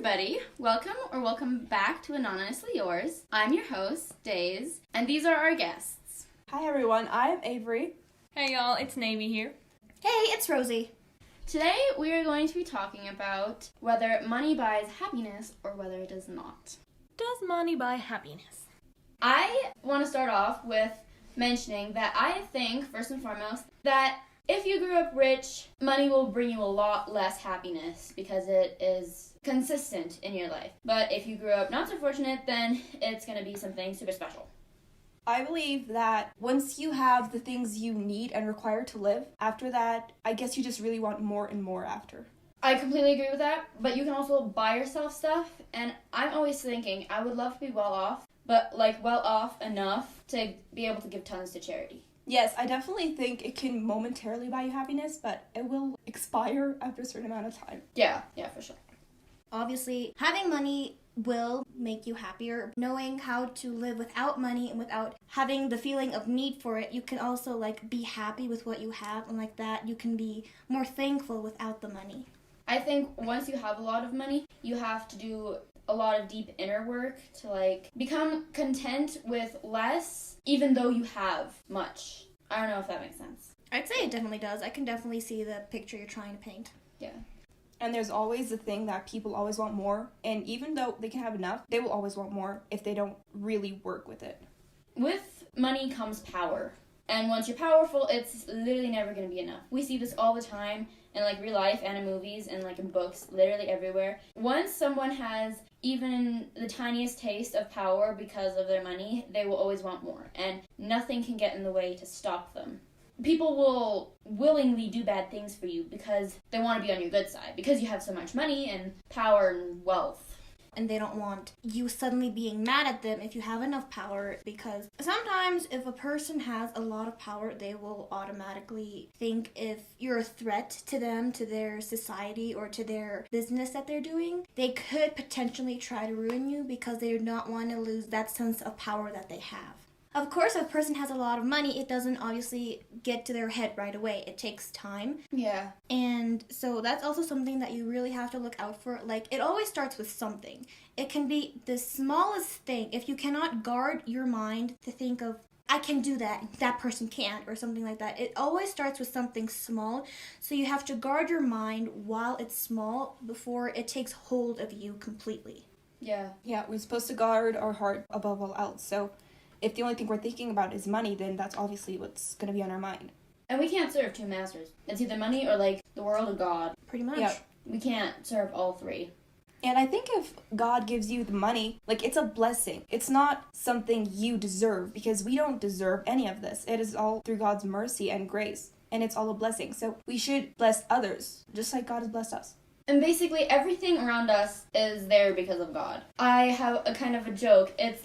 everybody. Welcome back to Anonymously Yours. I'm your host, Days, and these are our guests. Hi everyone, I'm Avery. Hey y'all, it's Navy here. Hey, it's Rosie. Today we are going to be talking about whether money buys happiness or whether it does not. Does money buy happiness? I want to start off with mentioning that I think, first and foremost, that if you grew up rich, money will bring you a lot less happiness because it is consistent in your life. But if you grew up not so fortunate, then it's going to be something super special. I believe that once you have the things you need and require to live, after that, I guess you just really want more and more after. I completely agree with that, but you can also buy yourself stuff, and I'm always thinking I would love to be well off, but well off enough to be able to give tons to charity. Yes, I definitely think it can momentarily buy you happiness, but it will expire after a certain amount of time. Yeah, for sure. Obviously, having money will make you happier. Knowing how to live without money and without having the feeling of need for it, you can also be happy with what you have, and like that you can be more thankful without the money. I think once you have a lot of money, you have to do a lot of deep inner work to become content with less, even though you have much. I don't know if that makes sense. I'd say it definitely does. I can definitely see the picture you're trying to paint. Yeah. And there's always the thing that people always want more, and even though they can have enough, they will always want more if they don't really work with it. With money comes power. And once you're powerful, it's literally never going to be enough. We see this all the time in real life and in movies and in books, literally everywhere. Once someone has even the tiniest taste of power because of their money, they will always want more. And nothing can get in the way to stop them. People will willingly do bad things for you because they want to be on your good side, because you have so much money and power and wealth. And they don't want you suddenly being mad at them if you have enough power, because sometimes if a person has a lot of power, they will automatically think if you're a threat to them, to their society, or to their business that they're doing, they could potentially try to ruin you because they do not want to lose that sense of power that they have. Of course, if a person has a lot of money, it doesn't obviously get to their head right away. It takes time. Yeah. And so that's also something that you really have to look out for. It always starts with something. It can be the smallest thing. If you cannot guard your mind to think of, I can do that person can't, or something like that. It always starts with something small. So you have to guard your mind while it's small before it takes hold of you completely. Yeah. Yeah, we're supposed to guard our heart above all else, so if the only thing we're thinking about is money, then that's obviously what's going to be on our mind. And we can't serve two masters. It's either money or the world or God. Pretty much. Yeah. We can't serve all three. And I think if God gives you the money, it's a blessing. It's not something you deserve, because we don't deserve any of this. It is all through God's mercy and grace, and it's all a blessing. So we should bless others, just like God has blessed us. And basically everything around us is there because of God. I have a kind of a joke. It's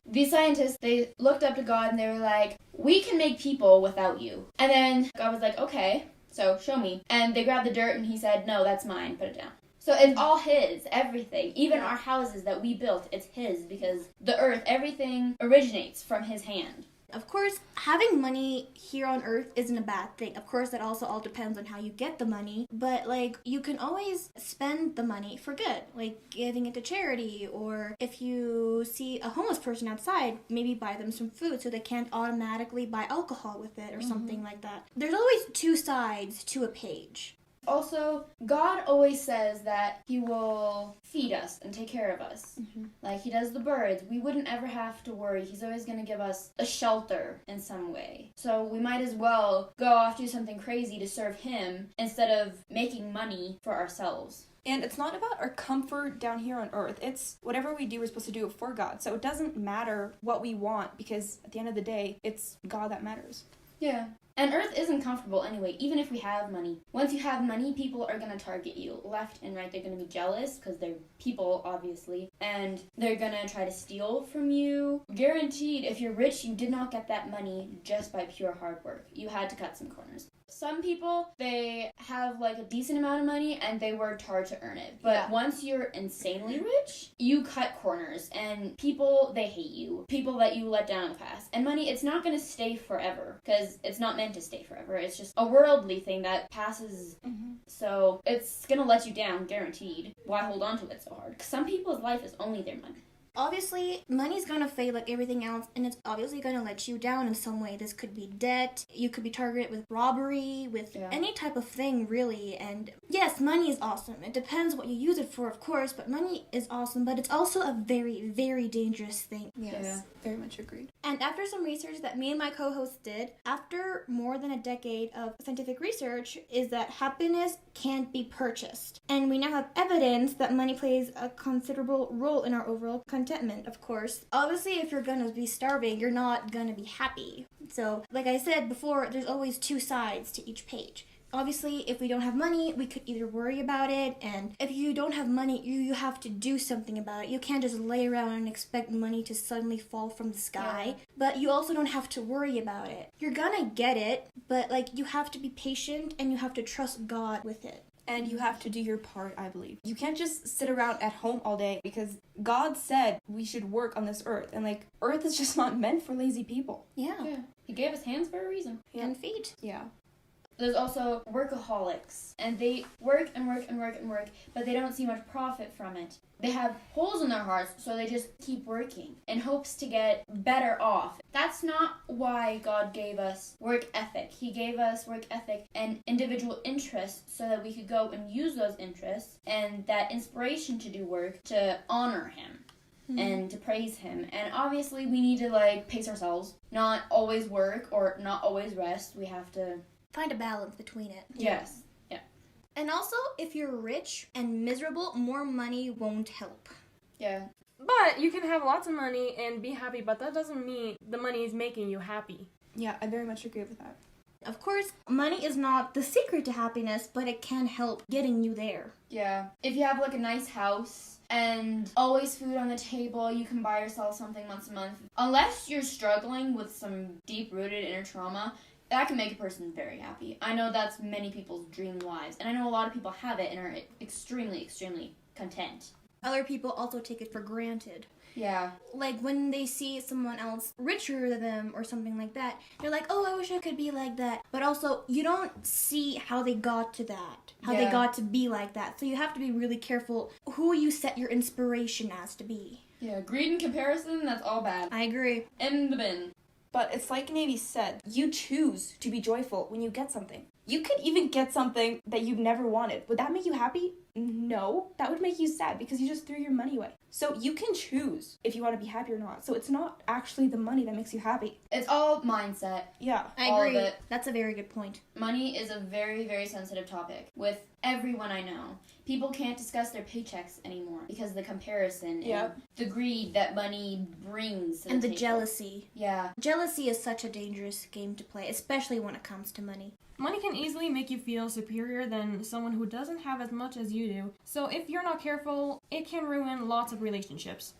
these scientists, they looked up to God and they were like, we can make people without you. And then God was like, okay, so show me. And they grabbed the dirt and he said, no, that's mine, put it down. So it's all his, everything. Even our houses that we built, it's his, because the earth, everything originates from his hand. Of course, having money here on Earth isn't a bad thing. Of course, that also all depends on how you get the money. But, you can always spend the money for good. Giving it to charity. Or if you see a homeless person outside, maybe buy them some food so they can't automatically buy alcohol with it or something like that. There's always two sides to a page. Also, God always says that he will feed us and take care of us. Mm-hmm. He does the birds. We wouldn't ever have to worry. He's always going to give us a shelter in some way. So we might as well go off do something crazy to serve him instead of making money for ourselves. And it's not about our comfort down here on earth. It's whatever we do, we're supposed to do it for God. So it doesn't matter what we want, because at the end of the day, it's God that matters. Yeah. And Earth isn't comfortable anyway, even if we have money. Once you have money, people are going to target you left and right. They're going to be jealous because they're people, obviously. And they're going to try to steal from you. Guaranteed, if you're rich, you did not get that money just by pure hard work. You had to cut some corners. Some people, they have like a decent amount of money and they worked hard to earn it. But Yeah. once you're insanely rich, you cut corners and people, they hate you. People that you let down in the past. And money, it's not going to stay forever because it's not meant to stay forever. It's just a worldly thing that passes. So it's going to let you down, guaranteed. Why hold on to it so hard? Because some people's life is only their money. Obviously, money's gonna fade like everything else, and it's obviously gonna let you down in some way. This could be debt, you could be targeted with robbery, with any type of thing, really. And yes, money is awesome. It depends what you use it for, of course, but money is awesome, but it's also a very, very dangerous thing. Yes, Yeah. very much agreed. And after some research that me and my co-host did, after more than a decade of scientific research, is that happiness can't be purchased. And we now have evidence that money plays a considerable role in our overall contentment, of course. Obviously, if you're gonna be starving, you're not gonna be happy. So, like I said before, there's always two sides to each page. Obviously, if we don't have money, we could either worry about it, and if you don't have money, you have to do something about it. You can't just lay around and expect money to suddenly fall from the sky, but you also don't have to worry about it. You're gonna get it, but like you have to be patient and you have to trust God with it. And you have to do your part, I believe. You can't just sit around at home all day because God said we should work on this earth. And like, earth is just not meant for lazy people. Yeah. He gave us hands for a reason. And feet. Yeah. There's also workaholics, and they work and work and work and work, but they don't see much profit from it. They have holes in their hearts, so they just keep working in hopes to get better off. That's not why God gave us work ethic. He gave us work ethic and individual interests so that we could go and use those interests and that inspiration to do work to honor Him. And to praise Him. And obviously we need to like pace ourselves, not always work or not always rest. We have to Find a balance between it. Yes. And also, if you're rich and miserable, more money won't help. Yeah. But you can have lots of money and be happy, but that doesn't mean the money is making you happy. Yeah, I very much agree with that. Of course, money is not the secret to happiness, but it can help getting you there. Yeah. If you have like a nice house and always food on the table, you can buy yourself something once a month. Unless you're struggling with some deep-rooted inner trauma, that can make a person very happy. I know that's many people's dream lives, and I know a lot of people have it and are extremely, extremely content. Other people also take it for granted. Yeah. Like when they see someone else richer than them or something like that, they're like, oh, I wish I could be like that. But also, you don't see how they got to that, how they Yeah. got to be like that. So you have to be really careful who you set your inspiration as to be. Yeah, greed and comparison, that's all bad. I agree. In the bin. But it's like Navy said, you choose to be joyful when you get something. You could even get something that you've never wanted. Would that make you happy? No. That would make you sad because you just threw your money away. So you can choose if you want to be happy or not. So it's not actually the money that makes you happy. It's all mindset. Yeah. I All of agree. it. That's a very good point. Money is a very, very sensitive topic with everyone I know. People can't discuss their paychecks anymore because of the comparison Yep. and the greed that money brings to And the table. jealousy. Yeah. Jealousy is such a dangerous game to play, especially when it comes to money. Money can easily make you feel superior than someone who doesn't have as much as you do. So if you're not careful, it can ruin lots of relationships.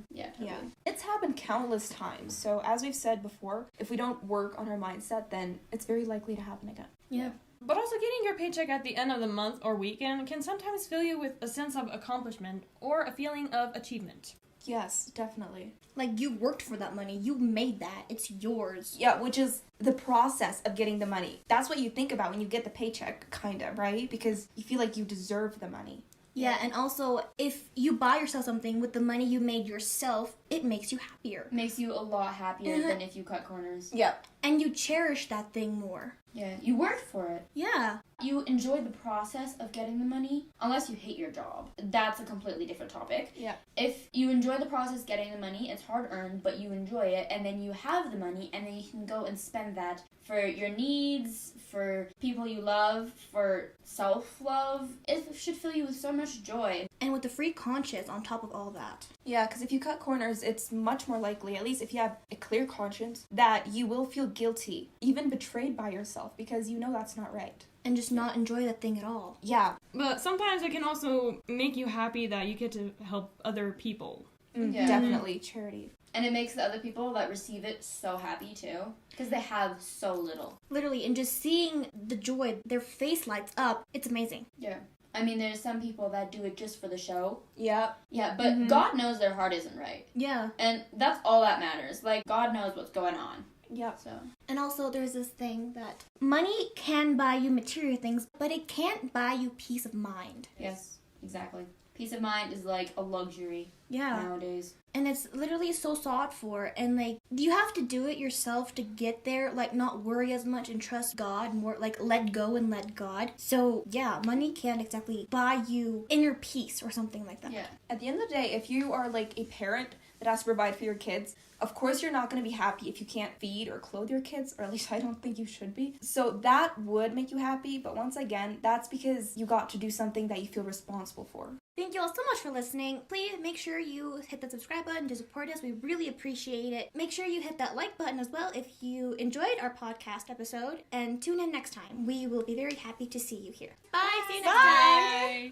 Yeah. Totally. Yeah. It's happened countless times. So as we've said before, if we don't work on our mindset, then it's very likely to happen again. Yeah. But also getting your paycheck at the end of the month or weekend can sometimes fill you with a sense of accomplishment or a feeling of achievement. Yes, definitely. Like, you worked for that money. You made that. It's yours. Yeah, which is the process of getting the money. That's what you think about when you get the paycheck, kind of, right? Because you feel like you deserve the money. Yeah, and also, if you buy yourself something with the money you made yourself, it makes you happier. Makes you a lot happier than if you cut corners. Yeah. And you cherish that thing more. Yeah. You worked for it. Yeah. You enjoy the process of getting the money, unless you hate your job. That's a completely different topic. Yeah. If you enjoy the process getting the money, it's hard earned, but you enjoy it, and then you have the money, and then you can go and spend that for your needs, for people you love, for self-love. It should fill you with so much joy. And with the free conscience on top of all that. Yeah, because if you cut corners, it's much more likely, at least if you have a clear conscience, that you will feel guilty, even betrayed by yourself, because you know that's not right. And just not enjoy that thing at all. Yeah. But sometimes it can also make you happy that you get to help other people. Yeah. Definitely. Charity. And it makes the other people that receive it so happy too, because they have so little. Literally, and just seeing the joy, their face lights up, it's amazing. Yeah. I mean, there's some people that do it just for the show. Yep. Yeah, but God knows their heart isn't right. Yeah. And that's all that matters. Like, God knows what's going on. Yep. So. And also, there's this thing that money can buy you material things, but it can't buy you peace of mind. Yes, exactly. Peace of mind is like a luxury nowadays. And it's literally so sought for. And like, you have to do it yourself to get there. Like, not worry as much and trust God more. Like, let go and let God. So yeah, money can't exactly buy you inner peace or something like that. Yeah. At the end of the day, if you are like a parent that has to provide for your kids, of course you're not going to be happy if you can't feed or clothe your kids, or at least I don't think you should be. So that would make you happy, but once again, that's because you got to do something that you feel responsible for. Thank you all so much for listening. Please make sure you hit that subscribe button to support us. We really appreciate it. Make sure you hit that like button as well if you enjoyed our podcast episode. And tune in next time. We will be very happy to see you here. Bye. See you next time. Bye.